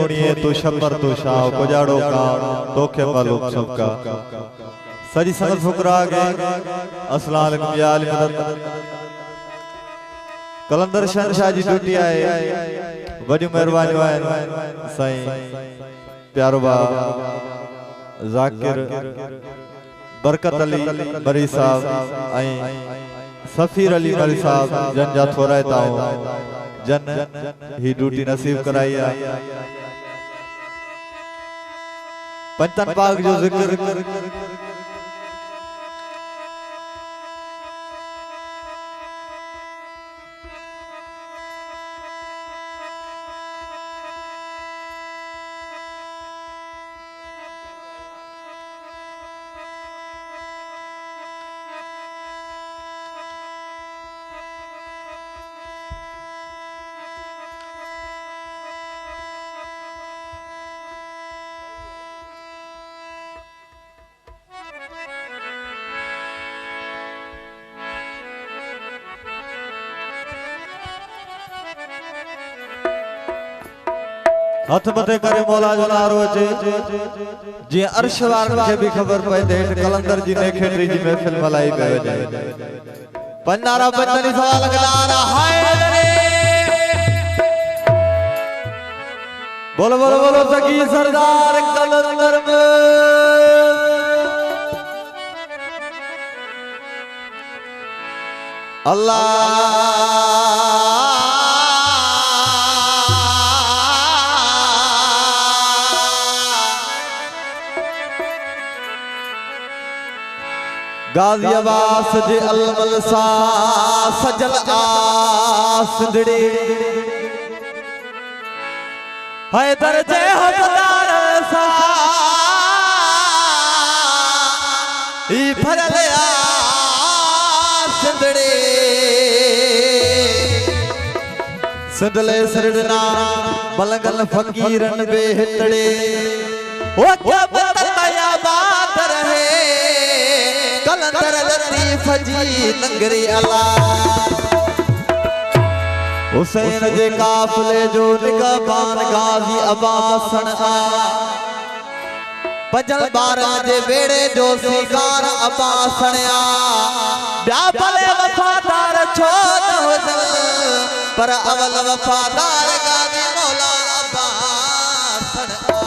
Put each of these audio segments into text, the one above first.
थोड़िए तू शब्बर तू शाह गुजाड़ो का तोखे मालूम सबका सजी संगत फुकरा के अस्सलाम वालेकुम या अली मदद कलंदर शहनशाह जी ड्यूटी आए बड़ी मेहरबानी वाइन साईं प्यारो बा जाकिर बरकत अली बरी साहब आई सफीर अली बरी साहब जन जा थोड़ा ताओ जन ही ड्यूटी नसीब कराई पंचन पाक जो जिक्र हथ मथे करे मौला जो नारो अचे जी अर्श वारन के भी खबर पए देठ कलंदर जी ने खेतरी जी महफिल मलाई पे वजे पंनारा पंजनी सवाल गदारा हाय बोलो बोलो बोलो सकी सरदार कलंदर में अल्लाह गाजियाबाद जे अलमल सा सजल आसंदड़ी हैदर जे हकदार सा ई भरल आसंदड़ी सिंधले सरडना मलंगल फकीरन बेहतड़े ओ क्या बताया बात रहे कलंदर लतीफ जी नंगरी अला हुसैन जे काफले जो निगहबान गाजी अब्बासन आ पजल बारह जे बेड़े जो सिकार अब्बासन आ ब्या भले वफादार छो न हुजन पर अवल वफादार गाजी मौला अब्बासन आ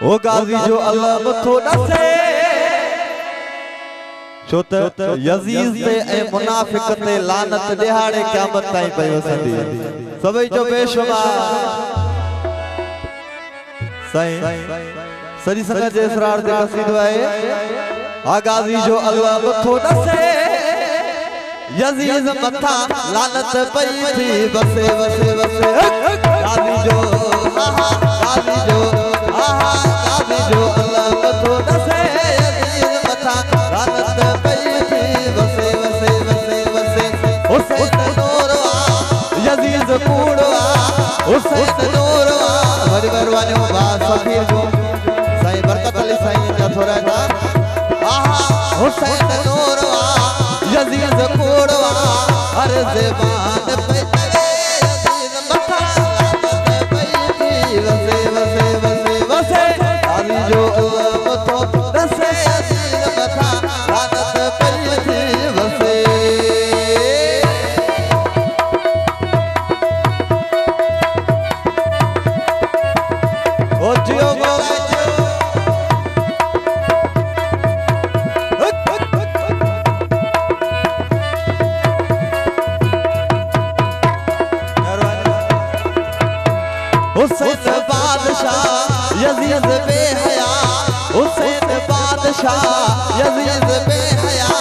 ओ गाजी जो अल्लाह मथो नसे छो त यजीज ते ए मुनाफिक ते लानत दिहाड़े क़यामत ताईं पई वसंदी सभई जो बेशुमार साईं सजी संगत जे इसरार ते कसीदो आहे आ गाजी जो अल्लाह मथो नसे यजीज मथा लानत पई थी बसे बसे बसे गाजी जो गाजी जो गाजी जो अल्लाह मथो नसे यजीज मथा लानत पई थी बसे बसे बसे बसे हुसैन नूरवा यजीज कूड़वा हुसैन नूरवा वरी मेहरबानी बा सफीर जो साईं बरकत अली साईं जा थोड़ा था आहा हुसैन नूरवा यजीज कूड़वा हर ज़बान पे चले यजीज मथा लानत पई थी बसे बसे बसे बसे गाजी जो अल्लाह मथो नसे यजीज मथा लानत पई थी बसे ओ जियो गो हुसैन बादशाह यजीज बेहया हुसैन बादशाह यजीज बेहया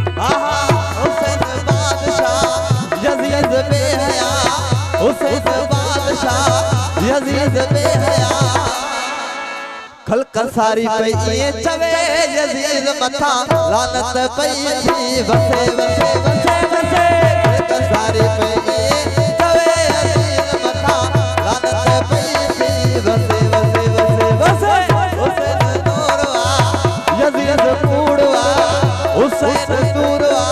हुसैन बादशाह यजीज बेहया हुसैन बादशाह यजीज बेहया खल्क सारी पई ये चवे यजीज मथा लानत पई थी बसे बसे बसे बसे खल्क सारी पई ये चवे यजीज मथा लानत पई थी बसे बसे बसे बसे हुसैन नूरवा हुसैन दूरवा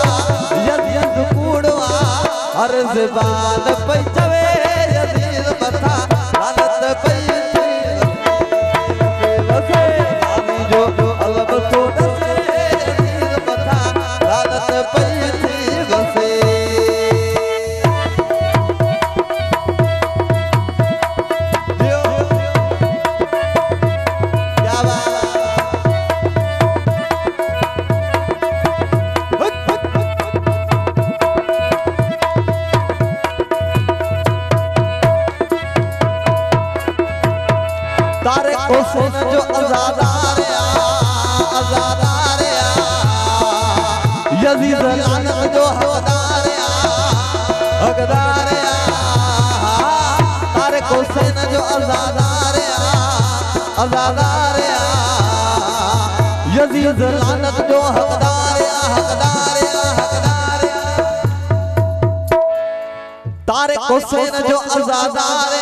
यजीद कूड़वा हर ज़बान पे चवे यजीद मथा लानत पे वसे आमी जो अल्लाह तो दसे यजीद मथा लानत पे वसे तारे हुसैन जो आज़ादार यजीद लानत जो हकदार तारे हुसैन जो आज़ादार यजीद लानत जो हकदार तारे हुसैन जो आज़ादार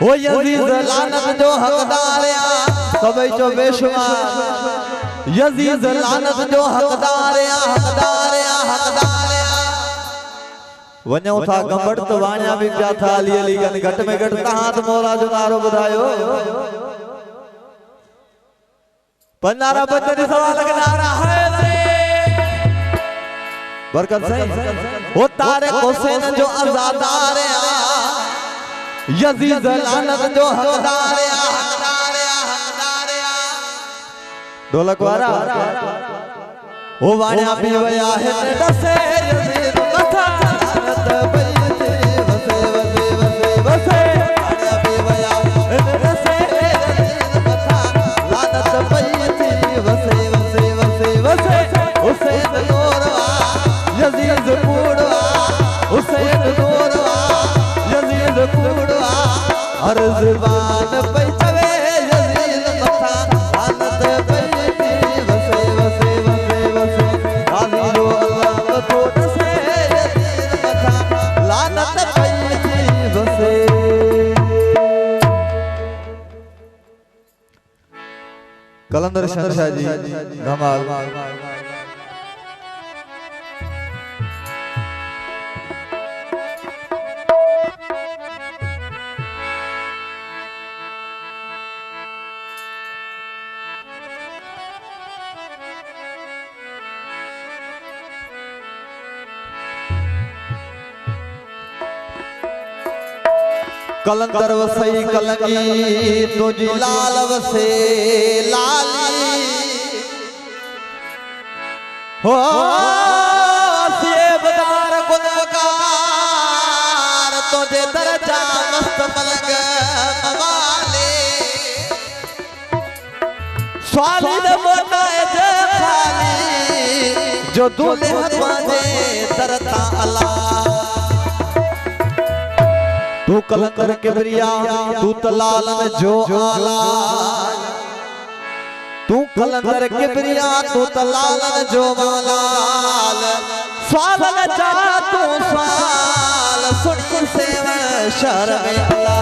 हो यजीद लानत जो हकदार सबै जो बेशुमार यजीद लानत जो हकदार वञो था गंबड़ तो वाणिया भी पिया था अली अली गन घट में घट तहां तो मौला जो नारो ॿुधायो पंजारा बचन सवाल नारा है बरकत सही हो तारे हुसैन जो आज़ादार यजीद लानत जो हकदार ढोलक वारा हो वाणिया भी वया है दसे यजीद मथा लानत पे वसे वसे वसे वसे वाणिया भी वया है दसे यजीद मथा लानत पे वसे वसे वसे वसे हुसैन नूरवा यजीद कूड़वा हुसैन नूरवा यजीद कूड़वा हर ज़बान पे चवे यजीद मथा लानत पे वसे वसे वसे वसे आमी जो अल्लाह तो दसे यजीद मथा लानत पे वसे कलंदर शहनशाह जी धमाल कलंदर वसई कलंगी तुझी लाल वसे लाली हो सेबदार गुनहगार तुझे दर्जा मस्त मलंग मवाले स्वालिद मोटा जे खाली जो दूल्हे तुझे तरता अल्लाह तू कलंदर किबरिया तू तलालन जो आला तू कलंदर किबरिया तू तलालन जो मालाल स्वालन जा तू स्वाल सुनी सेवन शर्म अल्लाह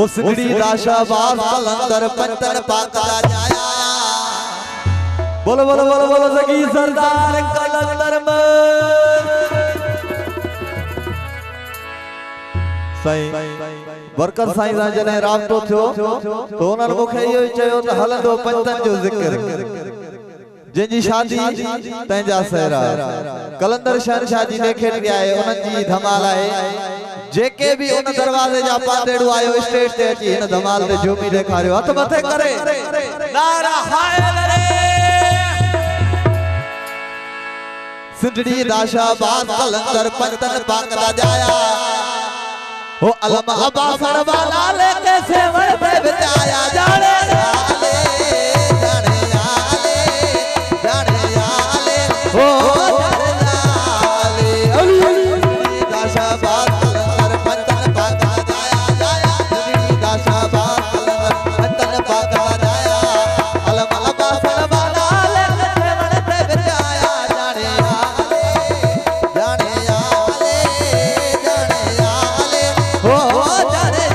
उस गड़ी दाशाबाज कलंदर पंतन पाका जाया बोलो बोलो बोलो बोलो सगी सरदार कलंदर बरकत साईं सां जॾहिं राब्तो थियो तो उन्हनि मूंखे इहो ई चयो त हलंदो पंजनि जो ज़िक्र जंहिंजी शादी तंहिंजा सहरा कलंदर शहनशाह जी लेखे ॾिया आहे उन्हनि जी धमाल आहे जेके भी उन दरवाजे जा पातेड़ू आयो स्टेज ते अची हिन धमाल ते झूमी ॾेखारियो हथ मथे करे नारा हाय रे सिंधड़ी दाशाबाद कलंदर पंजन पाकदा जाया हो अलम अबा सरवाला लेके सेवन पे बिताया जाने आले जाने आले जाने आले हो जाने आले अली दाशाबाद कलंदर पंजन पाका जाया जाया सिंधड़ी दाशाबाद कलंदर पंजन पाका जाया अलम अबा सरवाला लेके सेवन पे बिताया जाने आले जाने आले जाने आले हो जाने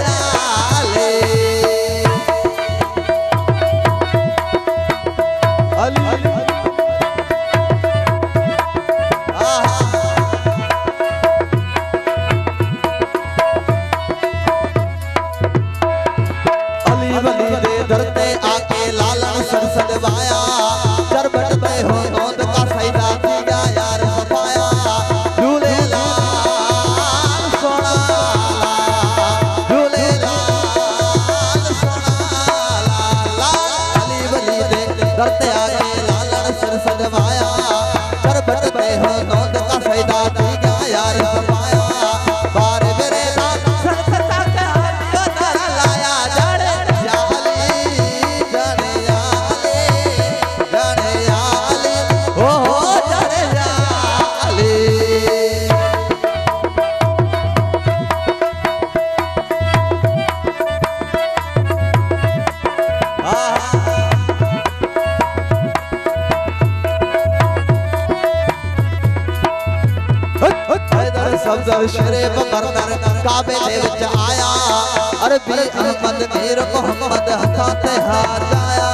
काबे दे विच आया अरबी अहमद मीर मोहम्मद हथां ते हाथ जाया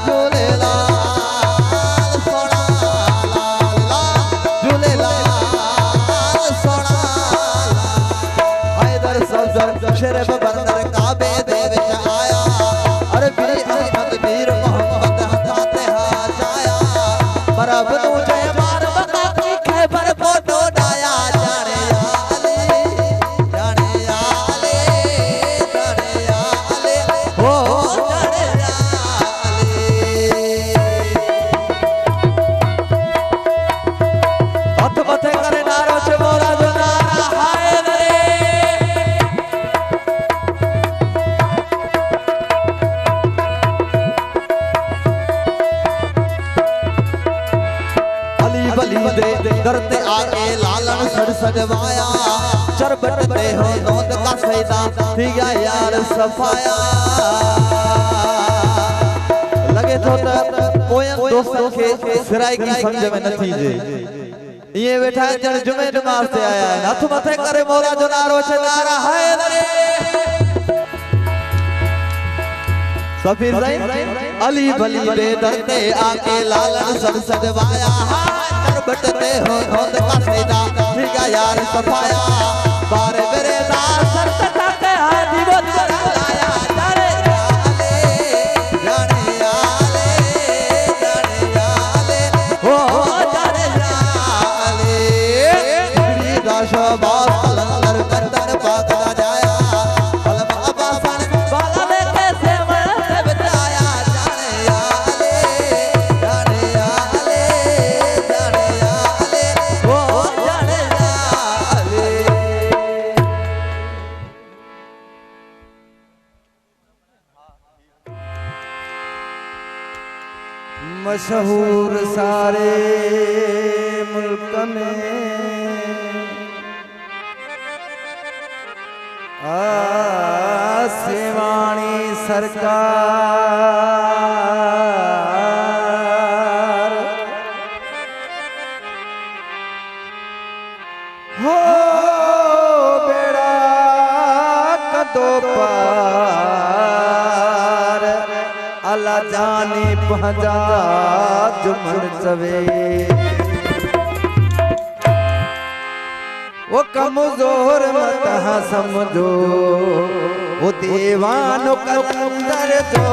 झूलेलाल सोना लाला झूलेलाल सोना हैदर सफदर शरफ बंदर काबे दे विच आया अरबी अहमद मीर मोहम्मद हथां ते हाथ जाया परब नू जय मार बका की खैबर फोटो डाया जाने हो हाथ मथे करे नारो च मोरा जो नारा हाय रे अली बली दे करते आके लालन सड़ सजवाया चरबट दे हो नोंद का सैदा थिया यार सफाया लगे तो पोयम दोस्तन के सिराई की समझ में नथी जे ये बैठा जण जुमे नमाज से आया है हथ मथे करे मोरा जो नारो छे नारा है रे सफीर ज़ैन अली बली दे दरते आके लालन सड़ सजवाया चरबट दे हो नोंद का सैदा थिया यार सफाया बारे मेरे दार सर तक हाथी वो चलाया जाने आले हो जाने आले श्री दाशबाद कलंदर कंदर पाक दा जाया अलम अब्बासन बाला में कैसे मन बचाया जाने आले हो जाने आले मशहूर सारे मुल्क में सेवाणी सरकार हो बेड़ा कदो पार अला जाने पहुंचा जुमन सवे वो कमजोर मत समझो वो दीवानो कलंदर जो